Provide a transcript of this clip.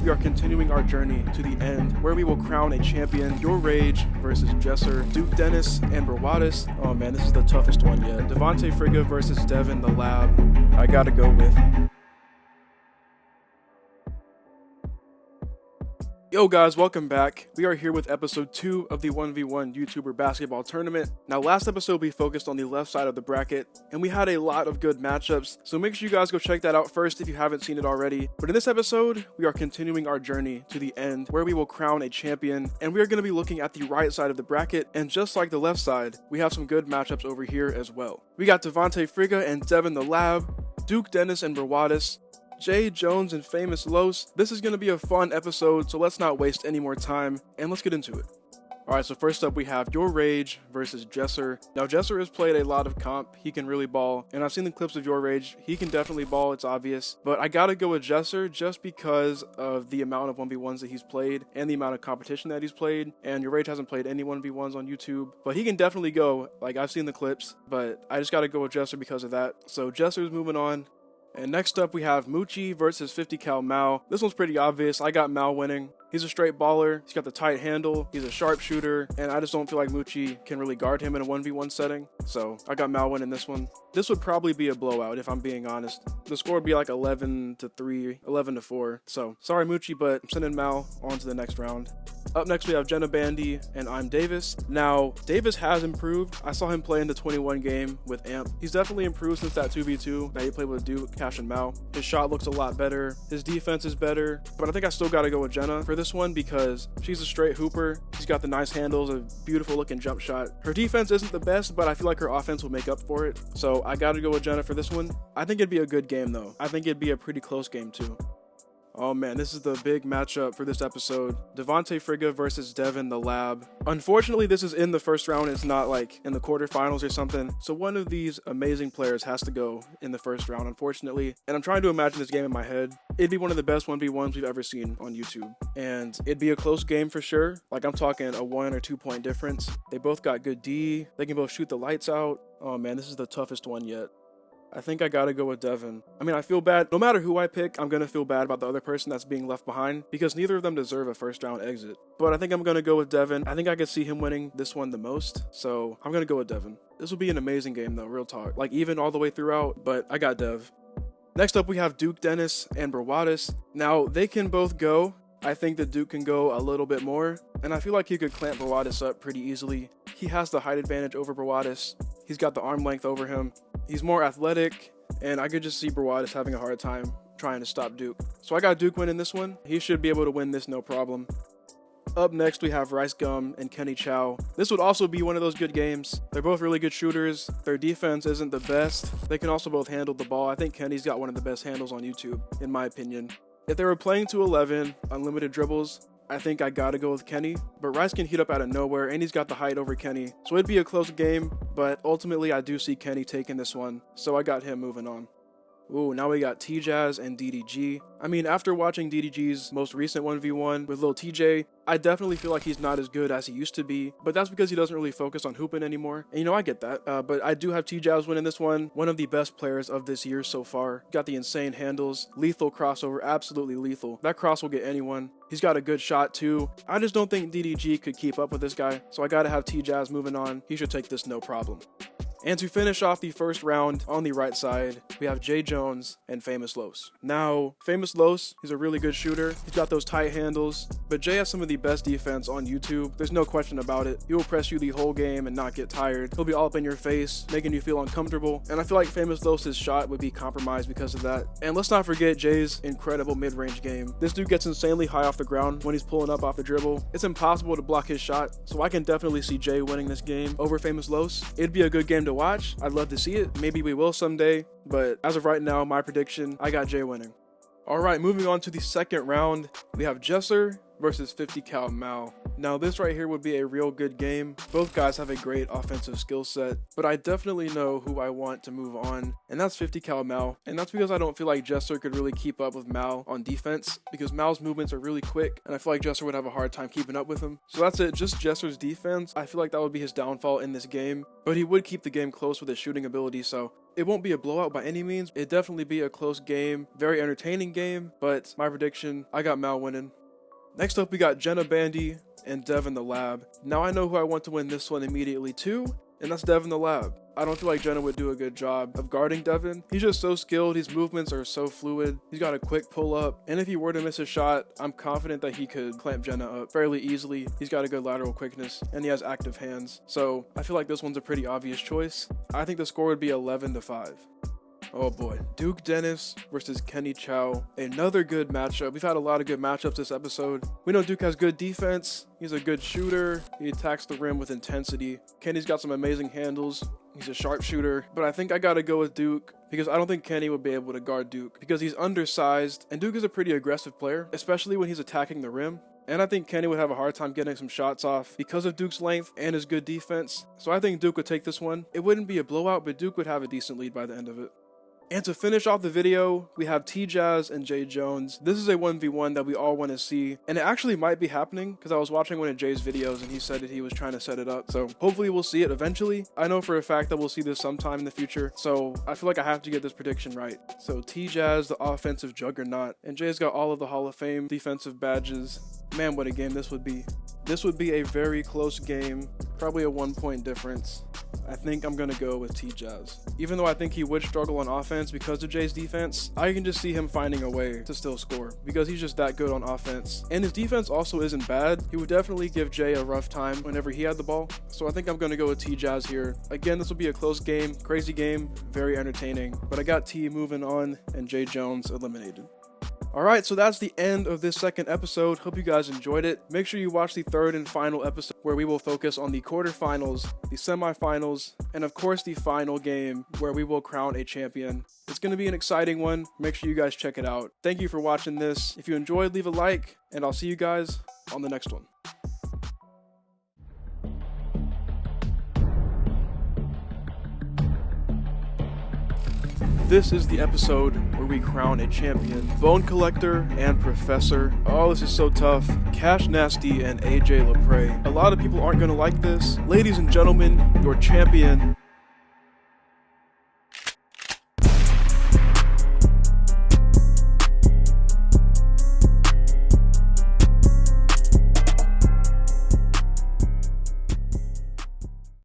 we are continuing our journey to the end, where we will crown a champion. Your Rage versus Jesser, Duke Dennis and Brawadis. Oh man, this is the toughest one yet. Devontae Frigga versus Devin the Lab. I gotta go with... Yo guys, welcome back. We are here with episode 2 of the 1v1 YouTuber basketball tournament. Now last episode we focused on the left side of the bracket and we had a lot of good matchups, so make sure you guys go check that out first if you haven't seen it already. But in this episode, we are continuing our journey to the end, where we will crown a champion, and we are going to be looking at the right side of the bracket, and just like the left side, we have some good matchups over here as well. We got Devontae Frigga and Devin the Lab, Duke Dennis and Brawadis, Jay Jones and Famous Los. This is going to be a fun episode, so let's not waste any more time and let's get into it. Alright, so first up we have Your Rage versus Jesser. Now Jesser has played a lot of comp, he can really ball, and I've seen the clips of Your Rage, he can definitely ball, it's obvious, but I gotta go with Jesser just because of the amount of 1v1s that he's played and the amount of competition that he's played, and Your Rage hasn't played any 1v1s on YouTube, but he can definitely go. Like, I've seen the clips, but I just gotta go with Jesser because of that. So Jesser's moving on. And next up we have Moochie versus 50 cal Mao. This one's pretty obvious. I got Mao winning. He's a straight baller, he's got the tight handle, he's a sharpshooter, and I just don't feel like Moochie can really guard him in a 1v1 setting, so I got Mao winning this one. This would probably be a blowout if I'm being honest. The score would be like 11-3, 11-4, so sorry Moochie, but I'm sending Mao on to the next round. Up next we have Jenna Bandy and I'm Davis. Now, Davis has improved. I saw him play in the 21 game with Amp. He's definitely improved since that 2v2 that he played with Duke, Cash, and Mao. His shot looks a lot better, his defense is better, but I think I still gotta go with Jenna for this one because she's a straight hooper. She's got the nice handles, a beautiful looking jump shot. Her defense isn't the best, but I feel like her offense will make up for it. So I gotta go with Jenna for this one. I think it'd be a good game though. I think it'd be a pretty close game too. Oh man, this is the big matchup for this episode. Devontae Frigga versus Devin the Lab. Unfortunately, this is in the first round. It's not like in the quarterfinals or something. So one of these amazing players has to go in the first round, unfortunately. And I'm trying to imagine this game in my head. It'd be one of the best 1v1s we've ever seen on YouTube. And it'd be a close game for sure. Like, I'm talking a 1 or 2 point difference. They both got good D. They can both shoot the lights out. Oh man, this is the toughest one yet. I think I gotta go with Devin. I mean, I feel bad. No matter who I pick, I'm gonna feel bad about the other person that's being left behind because neither of them deserve a first round exit. But I think I'm gonna go with Devin. I think I could see him winning this one the most, so I'm gonna go with Devin. This will be an amazing game though, real talk. Like, even all the way throughout, but I got Dev. Next up, we have Duke Dennis and Brawadis. Now, they can both go. I think that Duke can go a little bit more, and I feel like he could clamp Brawadis up pretty easily. He has the height advantage over Brawadis. He's got the arm length over him. He's more athletic, and I could just see Brawadis having a hard time trying to stop Duke. So I got Duke winning this one. He should be able to win this no problem. Up next, we have Rice Gum and Kenny Chow. This would also be one of those good games. They're both really good shooters. Their defense isn't the best. They can also both handle the ball. I think Kenny's got one of the best handles on YouTube, in my opinion. If they were playing to 11, unlimited dribbles, I think I gotta go with Kenny, but Rice can heat up out of nowhere and he's got the height over Kenny, so it'd be a close game, but ultimately I do see Kenny taking this one, so I got him moving on. Ooh, now we got T-Jazz and DDG. I mean, after watching DDG's most recent 1v1 with Lil TJ, I definitely feel like he's not as good as he used to be, but that's because he doesn't really focus on hooping anymore. And you know, I get that, but I do have T-Jazz winning this one. One of the best players of this year so far. Got the insane handles, lethal crossover, absolutely lethal. That cross will get anyone. He's got a good shot too. I just don't think DDG could keep up with this guy, so I gotta have T-Jazz moving on. He should take this no problem. And to finish off the first round, on the right side, we have Jay Jones and Famous Los. Now, Famous Los, he's a really good shooter. He's got those tight handles, but Jay has some of the best defense on YouTube. There's no question about it. He will press you the whole game and not get tired. He'll be all up in your face, making you feel uncomfortable. And I feel like Famous Los' shot would be compromised because of that. And let's not forget Jay's incredible mid-range game. This dude gets insanely high off the ground when he's pulling up off the dribble. It's impossible to block his shot, so I can definitely see Jay winning this game over Famous Los. It'd be a good game to watch. I'd love to see it. Maybe we will someday, but as of right now, my prediction, I got Jay winning. All right, moving on to the second round, we have Jesser versus 50 cal Mao. Now this right here would be a real good game. Both guys have a great offensive skill set, but I definitely know who I want to move on, and that's 50 cal Mal. And that's because I don't feel like Jester could really keep up with Mal on defense, because Mal's movements are really quick, and I feel like Jester would have a hard time keeping up with him. So that's it, just Jester's defense. I feel like that would be his downfall in this game, but he would keep the game close with his shooting ability, so it won't be a blowout by any means. It'd definitely be a close game, very entertaining game, but my prediction, I got Mal winning. Next up, we got Jenna Bandy and Devin the Lab. Now I know who I want to win this one immediately too, and that's Devin the Lab. I don't feel like Jenna would do a good job of guarding Devin. He's just so skilled, his movements are so fluid, he's got a quick pull up, and if he were to miss a shot, I'm confident that he could clamp Jenna up fairly easily. He's got a good lateral quickness, and he has active hands, so I feel like this one's a pretty obvious choice. I think the score would be 11-5. Oh boy, Duke Dennis versus Kenny Chow. Another good matchup. We've had a lot of good matchups this episode. We know Duke has good defense. He's a good shooter. He attacks the rim with intensity. Kenny's got some amazing handles. He's a sharpshooter. But I think I gotta go with Duke because I don't think Kenny would be able to guard Duke because he's undersized, and Duke is a pretty aggressive player, especially when he's attacking the rim. And I think Kenny would have a hard time getting some shots off because of Duke's length and his good defense. So I think Duke would take this one. It wouldn't be a blowout, but Duke would have a decent lead by the end of it. And to finish off the video, we have T-Jazz and Jay Jones. This is a 1v1 that we all want to see, and it actually might be happening because I was watching one of Jay's videos and he said that he was trying to set it up. So hopefully we'll see it eventually. I know for a fact that we'll see this sometime in the future, so I feel like I have to get this prediction right. So T-Jazz, the offensive juggernaut, and Jay's got all of the Hall of Fame defensive badges. Man, what a game this would be. This would be a very close game, probably a 1-point difference. I think I'm gonna go with T-Jazz. Even though I think he would struggle on offense because of Jay's defense, I can just see him finding a way to still score because he's just that good on offense. And his defense also isn't bad. He would definitely give Jay a rough time whenever he had the ball. So I think I'm gonna go with T-Jazz here. Again, this will be a close game, crazy game, very entertaining. But I got T moving on and Jay Jones eliminated. Alright, so that's the end of this second episode. Hope you guys enjoyed it. Make sure you watch the third and final episode where we will focus on the quarterfinals, the semifinals, and of course the final game where we will crown a champion. It's going to be an exciting one. Make sure you guys check it out. Thank you for watching this. If you enjoyed, leave a like, and I'll see you guys on the next one. This is the episode where we crown a champion. Bone Collector and Professor. Oh, this is so tough. Cash Nasty and AJ Lepre. A lot of people aren't going to like this. Ladies and gentlemen, your champion